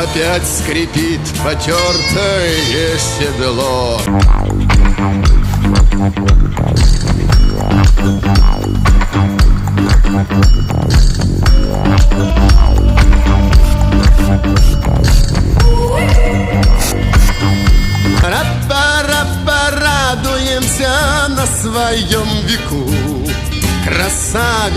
Опять скрипит потертое седло. Порадуемся на своем веку. Красавица